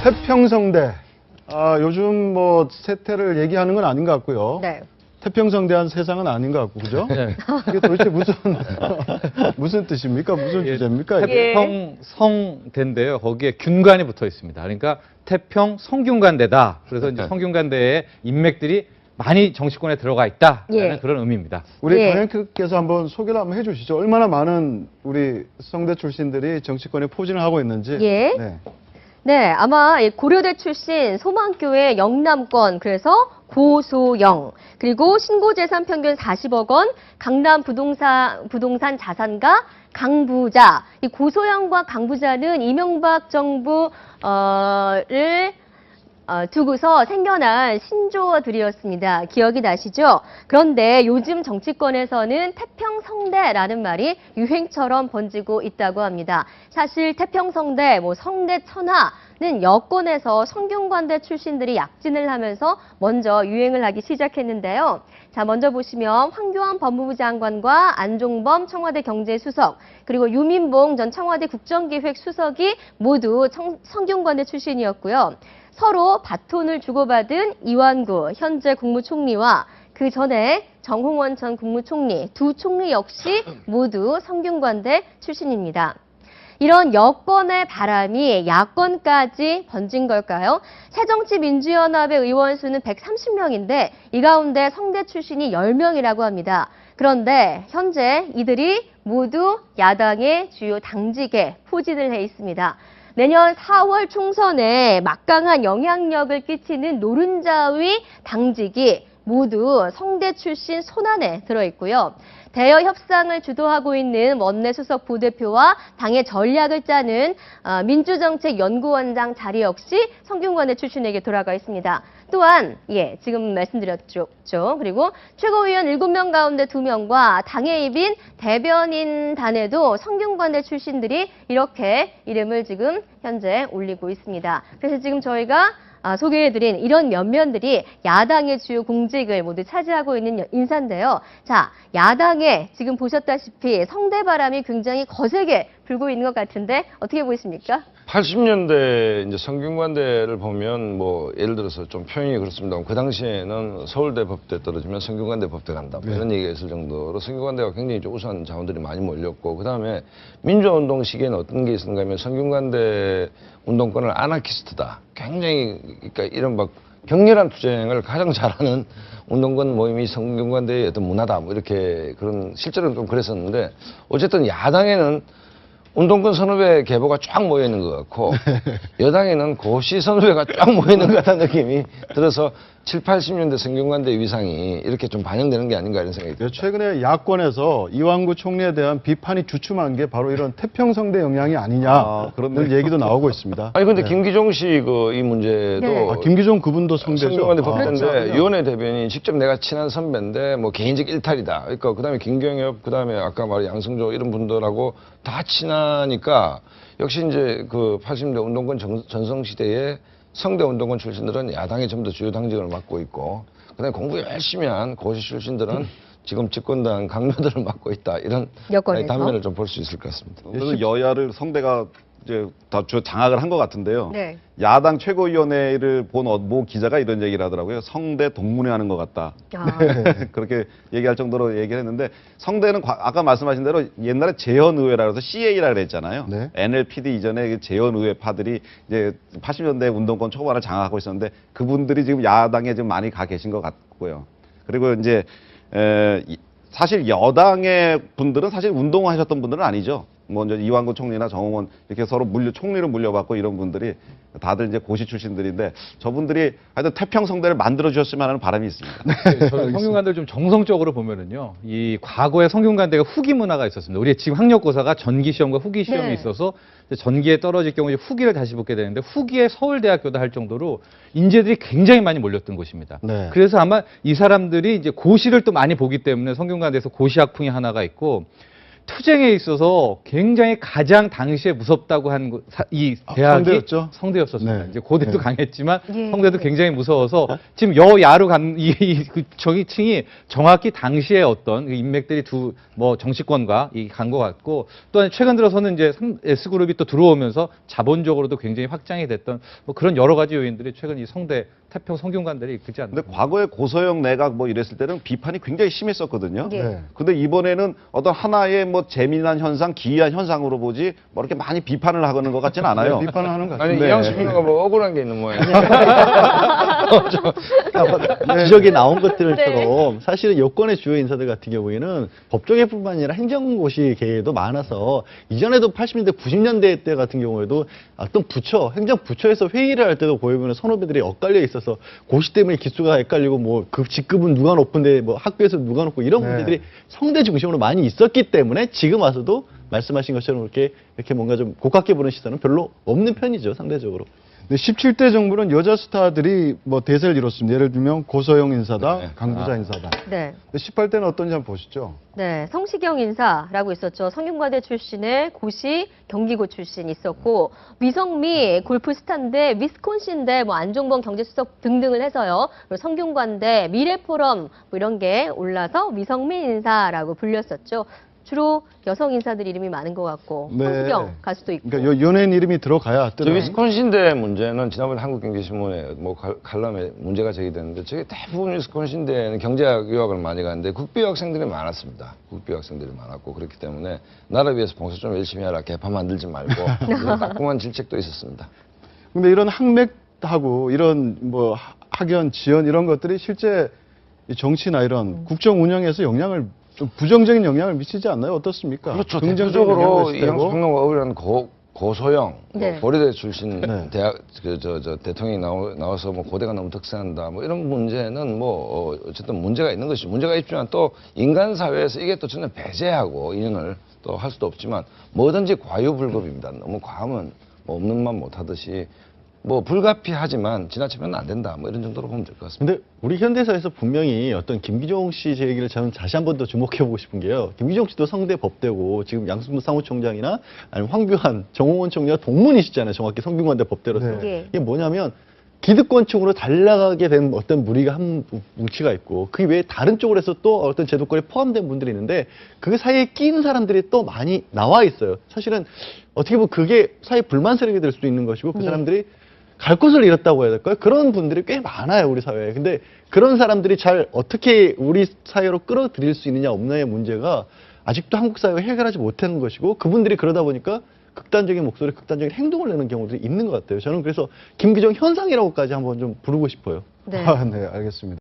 태평성대. 요즘 뭐 세태를 얘기하는 건 아닌 것 같고요. 네. 태평성대한 세상은 아닌 것 같고, 그죠? 네. 이게 도대체 무슨 뜻입니까? 무슨 주제입니까? 이게? 태평성대인데요. 거기에 균관이 붙어 있습니다. 그러니까 태평 성균관대다. 그래서 이제 성균관대의 인맥들이 많이 정치권에 들어가 있다라는 그런 의미입니다. 우리 강영께서 한번 소개를 한번 해주시죠. 얼마나 많은 우리 성대 출신들이 정치권에 포진을 하고 있는지. 네, 아마 고려대 출신 소망교회 영남권, 그래서 고소영, 그리고 신고재산 평균 40억 원, 강남 부동산 자산가 강부자. 이 고소영과 강부자는 이명박 정부를 두고서 생겨난 신조어들이었습니다. 기억이 나시죠? 그런데 요즘 정치권에서는 태평성대라는 말이 유행처럼 번지고 있다고 합니다. 사실 태평성대, 성대천하는 여권에서 성균관대 출신들이 약진을 하면서 먼저 유행을 하기 시작했는데요. 자, 먼저 보시면 황교안 법무부 장관과 안종범 청와대 경제수석, 그리고 유민봉 전 청와대 국정기획수석이 모두 성균관대 출신이었고요. 서로 바톤을 주고받은 이완구 현재 국무총리와 그 전에 정홍원 전 국무총리, 두 총리 역시 모두 성균관대 출신입니다. 이런 여권의 바람이 야권까지 번진 걸까요? 새정치민주연합의 의원 수는 130명인데 이 가운데 성대 출신이 10명이라고 합니다. 그런데 현재 이들이 모두 야당의 주요 당직에 포진을 해 있습니다. 내년 4월 총선에 막강한 영향력을 끼치는 노른자위 당직이 모두 성대 출신 손안에 들어있고요. 대여 협상을 주도하고 있는 원내수석 부대표와 당의 전략을 짜는 민주정책연구원장 자리 역시 성균관대 출신에게 돌아가 있습니다. 또한 지금 말씀드렸죠. 그리고 최고위원 7명 가운데 2명과 당의 입인 대변인단에도 성균관대 출신들이 이렇게 이름을 지금 현재 올리고 있습니다. 그래서 지금 저희가 소개해드린 이런 면면들이 야당의 주요 공직을 모두 차지하고 있는 인사인데요. 자, 야당에 지금 보셨다시피 성대바람이 굉장히 거세게 불고 있는 것 같은데 어떻게 보이십니까? 80년대 이제 성균관대를 보면 뭐 예를 들어서 좀 표현이 그렇습니다. 그 당시에는 서울대 법대 떨어지면 성균관대 법대 간다. 뭐 이런 얘기가 있을 정도로 성균관대가 굉장히 좀 우수한 자원들이 많이 몰렸고, 그 다음에 민주화운동 시기에는 어떤 게 있었는가 하면 성균관대 운동권을 아나키스트다. 굉장히 그러니까 이런 막 격렬한 투쟁을 가장 잘하는 운동권 모임이 성균관대의 어떤 문화다. 뭐 이렇게 그런 실제로는 좀 그랬었는데, 어쨌든 야당에는 운동권 선후배 계보가 쫙 모여 있는 것 같고 여당에는 고시 선후배가 쫙 모여 있는 것 같다는 느낌이 들어서 7, 80년대 성균관대 위상이 이렇게 좀 반영되는 게 아닌가 이런 생각이 듭니다. 최근에 야권에서 이완구 총리에 대한 비판이 주춤한 게 바로 이런 태평성대 영향이 아니냐 그런 얘기도 나오고 있습니다. 아니 근데 김기종 씨 이 문제도 김기종 그분도 성대죠. 성균관대 법대인데 유원회 대변인이 직접 내가 친한 선배인데 뭐 개인적 일탈이다. 그러니까 그다음에 김경엽, 그다음에 아까 말한 양승조 이런 분들하고 다 친하니까 역시 이제 그 80년대 운동권 전성 시대에 성대 운동권 출신들은 야당의 좀 더 주요 당직을 맡고 있고, 그다음에 공부 열심히 한 고시 출신들은 지금 집권당 강요들을 맡고 있다. 이런 단면을 좀 볼 수 있을 것 같습니다. 그래서 여야를 성대가 이제 다 장악을 한 것 같은데요. 네. 야당 최고위원회를 본 모 기자가 이런 얘기를 하더라고요. 성대 동문회 하는 것 같다. 그렇게 얘기할 정도로 얘기를 했는데, 성대는 아까 말씀하신 대로 옛날에 재헌의회라고 해서 CA라고 그랬잖아요. NLPD 이전에 그 재헌의회파들이 이제 80년대 운동권 초반을 장악하고 있었는데 그분들이 지금 야당에 지금 많이 가 계신 것 같고요. 그리고 이제 사실 여당의 분들은 사실 운동하셨던 분들은 아니죠. 뭐 이제 이완구 총리나 정홍원 이렇게 서로 총리로 물려받고 이런 분들이 다들 이제 고시 출신들인데, 저분들이 하여튼 태평성대를 만들어 주셨으면 하는 바람이 있습니다. 저는 성균관대를 좀 정성적으로 보면은요, 이 과거에 성균관대가 후기 문화가 있었습니다. 우리 지금 학력고사가 전기 시험과 후기 시험이 있어서 전기에 떨어질 경우 이제 후기를 다시 붙게 되는데, 후기에 서울대학교다 할 정도로 인재들이 굉장히 많이 몰렸던 곳입니다. 그래서 아마 이 사람들이 이제 고시를 또 많이 보기 때문에 성균관대에서 고시 학풍이 하나가 있고, 투쟁에 있어서 굉장히 가장 당시에 무섭다고 한 이 대학이 성대였죠? 성대였었습니다. 네. 이제 고대도 네. 강했지만 예. 성대도 굉장히 무서워서 지금 여야로 간 그 저기층이 정확히 당시에 어떤 그 인맥들이 뭐 정치권과 간 것 같고, 또한 최근 들어서는 이제 S그룹이 또 들어오면서 자본적으로도 굉장히 확장이 됐던 뭐 그런 여러 가지 요인들이 최근 이 성대 태평 성균관대를 이끌지 않나. 근데 과거에 고소영 내각 뭐 이랬을 때는 비판이 굉장히 심했었거든요. 예. 네. 근데 이번에는 어떤 하나의 뭐 재미난 현상, 기이한 현상으로 보지 뭐 이렇게 많이 비판을 하는 것 같지는 않아요. 비판을 하는 것 아니 같은데. 이양수 평론가 뭐 억울한 게 있는 모양이에요. 지적이 나온 것들처럼 사실은 여권의 주요 인사들 같은 경우에는 법조계뿐만 아니라 행정고시계에도 많아서 이전에도 80년대, 90년대 때 같은 경우에도 어떤 부처, 행정부처에서 회의를 할 때도 보이면 선후배들이 엇갈려 있어서 고시 때문에 기수가 헷갈리고 뭐 그 직급은 누가 높은데 뭐 학교에서 누가 높고 이런 네. 문제들이 성대 중심으로 많이 있었기 때문에 지금 와서도 말씀하신 것처럼 이렇게 뭔가 좀 고깝게 보는 시선은 별로 없는 편이죠, 상대적으로. 네, 17대 정부는 여자 스타들이 뭐 대세를 이뤘습니다. 예를 들면 고소영 인사다, 네. 강부자 인사다. 네. 18대는 어떤지 한번 보시죠. 네, 성시경 인사라고 있었죠. 성균관대 출신의 고시 경기고 출신 있었고, 위성미 골프 스타인데 위스콘신대 뭐 안종범 경제수석 등등을 해서요. 그리고 성균관대 미래포럼 뭐 이런 게 올라서 위성미 인사라고 불렸었죠. 주로 여성 인사들 이름이 많은 것 같고, 네. 성시경 가수도 있고. 그러니까 연예인 이름이 들어가야 저 뜨는. 위스콘신대 문제는 지난번 한국경제신문에 뭐 칼럼에 문제가 제기됐는데 저게 대부분 위스콘신대는 경제학 유학을 많이 가는데 국비 학생들이 많았습니다. 국비 학생들이 많았고 그렇기 때문에 나라 위해서 봉사 좀 열심히 하라, 개파 만들지 말고 따끔한 질책도 있었습니다. 근데 이런 학맥하고 이런 뭐 학연, 지연 이런 것들이 실제 이 정치나 이런 국정 운영에서 영향을 좀 부정적인 영향을 미치지 않나요? 어떻습니까? 그렇죠. 긍정적인 대표적으로 영향을 미칠 이양수 테고. 평론가 의뢰한 고소영, 네. 뭐 고려대 출신 네. 대학 저 대통령이 나와서 뭐 고대가 너무 득세한다, 뭐 이런 문제는 뭐 어쨌든 문제가 있는 것이 문제가 있지만 또 인간 사회에서 이게 또 전혀 배제하고 인연을 또 할 수도 없지만 뭐든지 과유불급입니다. 너무 과하면 뭐 없는 맘 못하듯이 뭐 불가피하지만 지나치면 안 된다, 뭐 이런 정도로 보면 될 것 같습니다. 근데 우리 현대사에서 분명히 어떤 김기종 씨 제 얘기를 저는 다시 한 번 더 주목해보고 싶은 게요. 김기종 씨도 성대 법대고 지금 양승무 사무총장이나 아니면 황교안, 정홍원 총리가 동문이시잖아요. 정확히 성균관대 법대로서. 네. 예. 이게 뭐냐면 기득권층으로 달라가게 된 어떤 무리가 한 뭉치가 있고 그 외에 다른 쪽으로 해서 또 어떤 제도권에 포함된 분들이 있는데 그 사이에 끼는 사람들이 또 많이 나와 있어요. 사실은 어떻게 보면 그게 사회 불만 세력이 될 수도 있는 것이고 그 예. 사람들이 갈 곳을 잃었다고 해야 될까요? 그런 분들이 꽤 많아요, 우리 사회에. 근데 그런 사람들이 잘 어떻게 우리 사회로 끌어들일 수 있느냐 없느냐의 문제가 아직도 한국 사회가 해결하지 못하는 것이고 그분들이 그러다 보니까 극단적인 목소리, 극단적인 행동을 내는 경우들이 있는 것 같아요. 저는 그래서 김기정 현상이라고까지 한번 좀 부르고 싶어요. 네. 네, 알겠습니다.